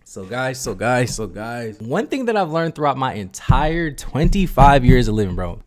So guys, one thing that I've learned throughout my entire 25 years of living, bro,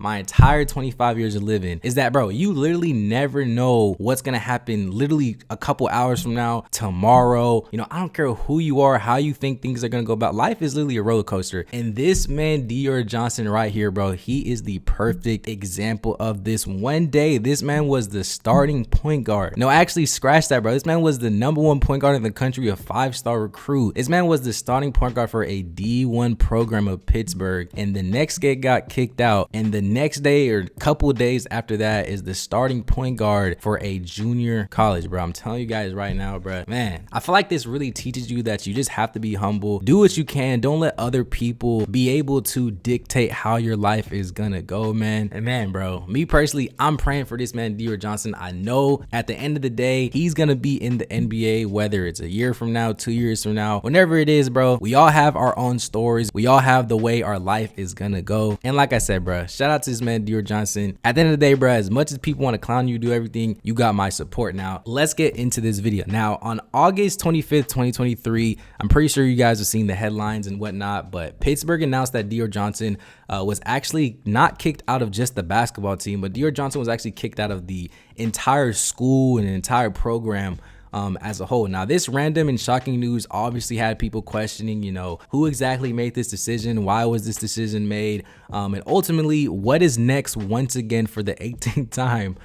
is that, bro, you literally never know what's gonna happen literally a couple hours from now, tomorrow. You know, I don't care who you are, how you think things are gonna go about. Life is literally a roller coaster. And this man, Dior Johnson right here, bro, he is the perfect example of this. One day, this man was the starting point guard. No, actually, scratch that, bro. This man was the #1 point guard in the country, a 5-star recruit. This man was the starting point guard for a D1 program of Pittsburgh, and the next day got kicked out, and the next day or couple of days after that is the starting point guard for a junior college, bro. I'm telling you guys right now, bro, man, I feel like this really teaches you that you just have to be humble, do what you can, don't let other people be able to dictate how your life is gonna go, man. And man, bro, me personally, I'm praying for this man, Dior Johnson. I know at the end of the day, he's gonna be in the NBA, whether it's a year from now, 2 years from now, whenever it is, bro. We all have our own stories. We all have the way our life is gonna go. And like I said, bro, shout out to this man, Dior Johnson. At the end of the day, bro, as much as people want to clown you, do everything, you got my support. Now, let's get into this video. Now, on August 25th, 2023, I'm pretty sure you guys have seen the headlines and whatnot, but Pittsburgh announced that Dior Johnson was actually not kicked out of just the basketball team, but Dior Johnson was actually kicked out of the entire school and entire program as a whole. Now, this random and shocking news obviously had people questioning, you know, who exactly made this decision? Why was this decision made? And ultimately, what is next once again for the 18th time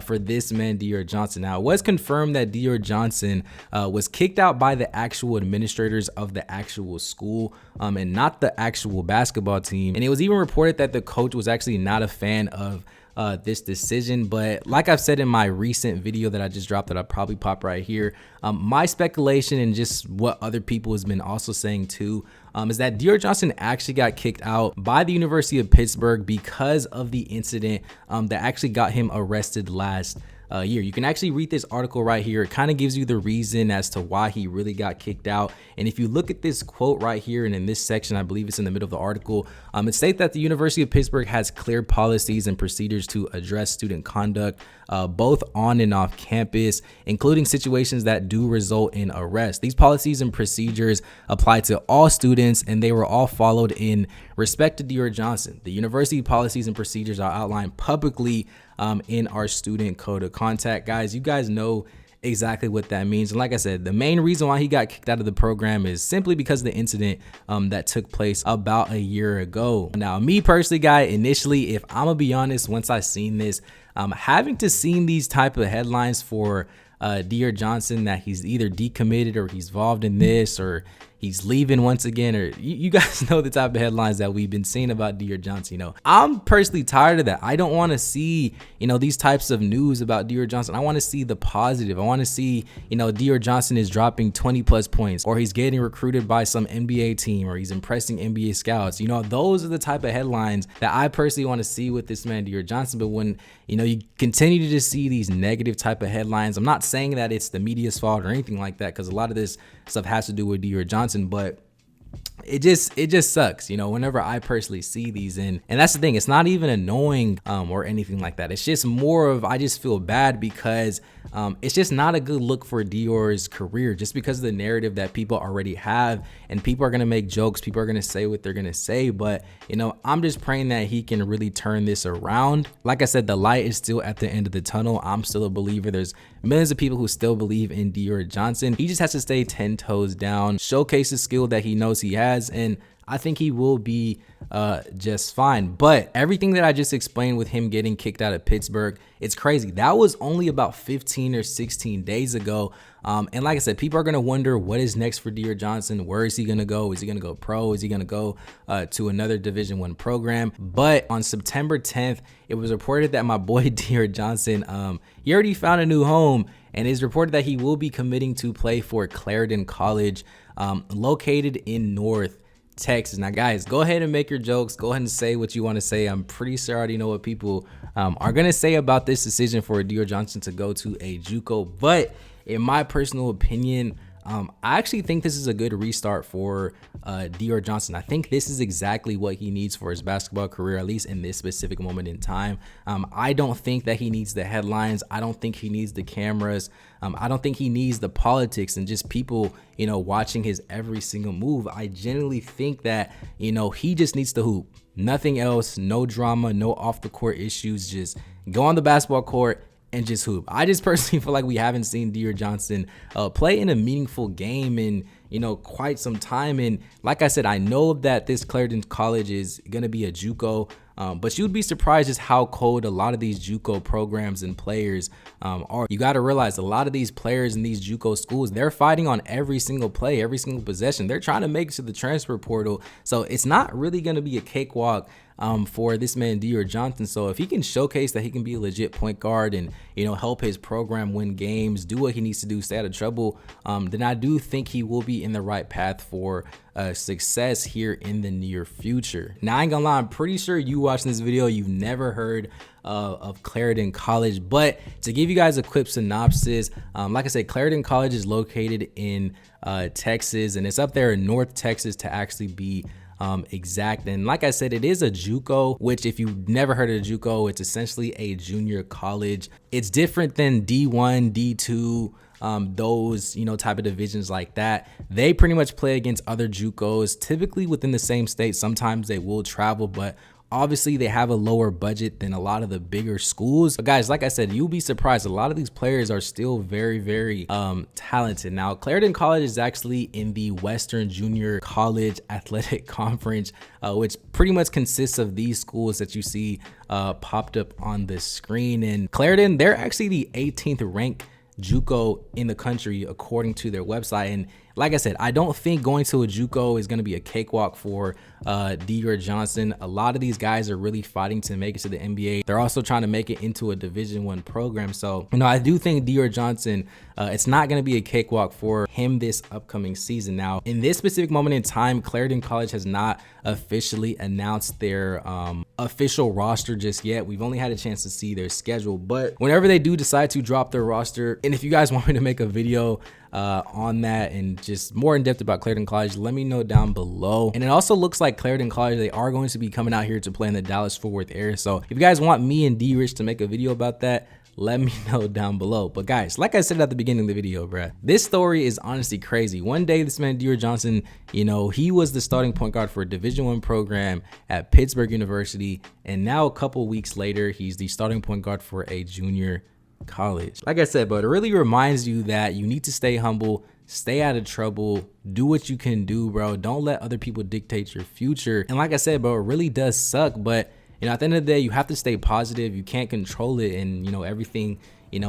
for this man, Dior Johnson? Now, it was confirmed that Dior Johnson was kicked out by the actual administrators of the actual school and not the actual basketball team. And it was even reported that the coach was actually not a fan of this decision. But like I've said in my recent video that I just dropped that I'll probably pop right here, my speculation and just what other people has been also saying too is that Dior Johnson actually got kicked out by the University of Pittsburgh because of the incident that actually got him arrested last year. You can actually read this article right here. It kind of gives you the reason as to why he really got kicked out. And if you look at this quote right here and in this section, I believe it's in the middle of the article, it states that the University of Pittsburgh has clear policies and procedures to address student conduct both on and off campus, including situations that do result in arrest. These policies and procedures apply to all students, and they were all followed in respect to Dior Johnson. The university policies and procedures are outlined publicly in our student code of contact. Guys, you guys know exactly what that means. And like I said, the main reason why he got kicked out of the program is simply because of the incident that took place about a year ago. Now, me personally, guy, initially, if I'm gonna be honest, once I seen this, having to seen these type of headlines for Dior Johnson, that he's either decommitted or he's involved in this or he's leaving once again, or you guys know the type of headlines that we've been seeing about Dior Johnson. You know, I'm personally tired of that. I don't want to see, you know, these types of news about Dior Johnson. I want to see the positive. I want to see, you know, Dior Johnson is dropping 20+ points, or he's getting recruited by some NBA team, or he's impressing NBA scouts. You know, those are the type of headlines that I personally want to see with this man, Dior Johnson. But when, you know, you continue to just see these negative type of headlines, I'm not saying that it's the media's fault or anything like that, because a lot of this stuff has to do with Dior Johnson, but it just sucks, you know, whenever I personally see these. And that's the thing, it's not even annoying or anything like that. It's just more of, I just feel bad because it's just not a good look for Dior's career, just because of the narrative that people already have, and people are gonna make jokes, people are gonna say what they're gonna say. But you know, I'm just praying that he can really turn this around. Like I said, the light is still at the end of the tunnel. I'm still a believer. There's millions of people who still believe in Dior Johnson. He just has to stay 10 toes down, showcase the skill that he knows he has, and I think he will be just fine. But everything that I just explained with him getting kicked out of Pittsburgh, it's crazy. That was only about 15 or 16 days ago. And like I said, people are going to wonder what is next for Dior Johnson. Where is he going to go? Is he going to go pro? Is he going to go to another Division I program? But on September 10th, it was reported that my boy Dior Johnson, he already found a new home, and it's reported that he will be committing to play for Clarendon College, located in North Texas. Now, guys, go ahead and make your jokes. Go ahead and say what you want to say. I'm pretty sure I already know what people are going to say about this decision for Dior Johnson to go to a Juco. But in my personal opinion, I actually think this is a good restart for Dior Johnson. I think this is exactly what he needs for his basketball career, at least in this specific moment in time. I don't think that he needs the headlines. I don't think he needs the cameras. I don't think he needs the politics and just people, watching his every single move. I genuinely think that, he just needs to hoop. Nothing else, no drama, no off the court issues. Just go on the basketball court and just hoop. I just personally feel like we haven't seen Dior Johnson play in a meaningful game in quite some time. And like I said, I know that this Clarendon College is gonna be a JUCO, but you would be surprised just how cold a lot of these JUCO programs and players are. You got to realize a lot of these players in these JUCO schools, they're fighting on every single play, every single possession. They're trying to make it to the transfer portal, so it's not really gonna be a cakewalk for this man Dior Johnson. So if he can showcase that he can be a legit point guard and help his program win games, do what he needs to do, stay out of trouble, then I do think he will be in the right path for success here in the near future. Now I ain't gonna lie, I'm pretty sure you watching this video, you've never heard of Clarendon College, but to give you guys a quick synopsis, like I said, Clarendon College is located in Texas, and it's up there in North Texas to actually be exact. And like I said, it is a JUCO, which if you've never heard of a JUCO, it's essentially a junior college. It's different than D1, D2, those type of divisions like that. They pretty much play against other JUCOs, typically within the same state. Sometimes they will travel, but obviously they have a lower budget than a lot of the bigger schools. But guys, like I said, you'll be surprised, a lot of these players are still very, very talented. Now Clarendon College is actually in the Western Junior College Athletic Conference, which pretty much consists of these schools that you see popped up on the screen. And Clarendon, they're actually the 18th ranked JUCO in the country according to their website. And like I said, I don't think going to a JUCO is going to be a cakewalk for Dior Johnson. A lot of these guys are really fighting to make it to the NBA. They're also trying to make it into a Division I program. So, I do think Dior Johnson, it's not going to be a cakewalk for him this upcoming season. Now, in this specific moment in time, Clarendon College has not officially announced their official roster just yet. We've only had a chance to see their schedule, but whenever they do decide to drop their roster, and if you guys want me to make a video on that and just more in depth about Clarendon College, let me know down below. And it also looks like Clarendon College, they are going to be coming out here to play in the Dallas-Fort Worth area. So if you guys want me and D-Rich to make a video about that, let me know down below. But guys, like I said at the beginning of the video, bruh, this story is honestly crazy. One day this man Dior Johnson, he was the starting point guard for a Division I program at Pittsburgh University, and now a couple weeks later he's the starting point guard for a junior college. Like I said, but it really reminds you that you need to stay humble, stay out of trouble, do what you can do, bro. Don't let other people dictate your future. And like I said, bro, it really does suck, but at the end of the day, you have to stay positive. You can't control it, and everything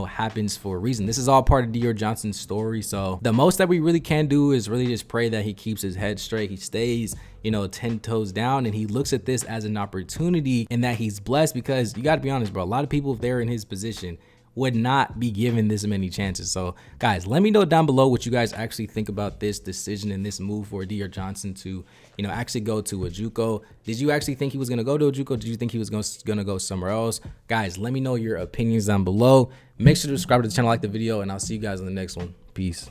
happens for a reason. This is all part of Dior Johnson's story. So the most that we really can do is really just pray that he keeps his head straight, he stays 10 toes down, and he looks at this as an opportunity, and that he's blessed, because you got to be honest, bro, a lot of people, if they're in his position, would not be given this many chances. So guys, let me know down below what you guys actually think about this decision and this move for Dior Johnson to actually go to a JUCO. Did you actually think he was going to go to a JUCO? Did you think he was going to go somewhere else? Guys, let me know your opinions down below. Make sure to subscribe to the channel, like the video, and I'll see you guys in the next one. Peace.